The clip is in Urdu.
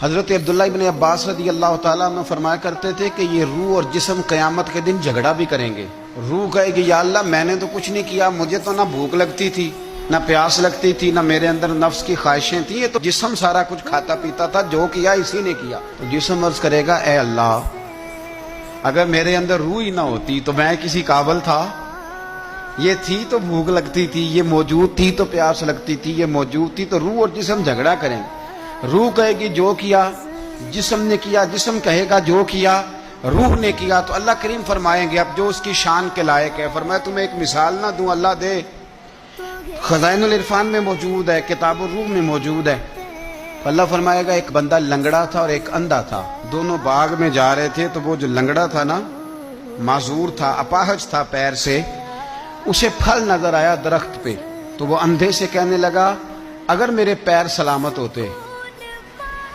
حضرت عبداللہ ابن عباس رضی اللہ تعالیٰ عنہ فرمایا کرتے تھے کہ یہ روح اور جسم قیامت کے دن جھگڑا بھی کریں گے۔ روح کہے گی یا اللہ میں نے تو کچھ نہیں کیا، مجھے تو نہ بھوک لگتی تھی نہ پیاس لگتی تھی نہ میرے اندر نفس کی خواہشیں تھیں، یہ تو جسم سارا کچھ کھاتا پیتا تھا، جو کیا اسی نے کیا۔ تو جسم عرض کرے گا اے اللہ اگر میرے اندر روح ہی نہ ہوتی تو میں کسی قابل تھا؟ یہ تھی تو بھوک لگتی تھی، یہ موجود تھی تو پیاس لگتی تھی، یہ موجود تھی تو روح اور جسم جھگڑا کریں گے۔ روح کہے گی جو کیا، جسم نے کیا، جسم کہے گا جو کیا، روح نے کیا۔ تو اللہ کریم فرمائیں گے اب جو اس کی شان کے لائق ہے، فرمایا تمہیں ایک مثال نہ دوں؟ اللہ دے، خزائن العرفان میں موجود ہے، کتاب الروح میں موجود ہے۔ اللہ فرمائے گا ایک بندہ لنگڑا تھا اور ایک اندھا تھا، دونوں باغ میں جا رہے تھے، تو وہ جو لنگڑا تھا نا، معذور تھا، اپاہج تھا پیر سے، اسے پھل نظر آیا درخت پہ، تو وہ اندھے سے کہنے لگا اگر میرے پیر سلامت ہوتے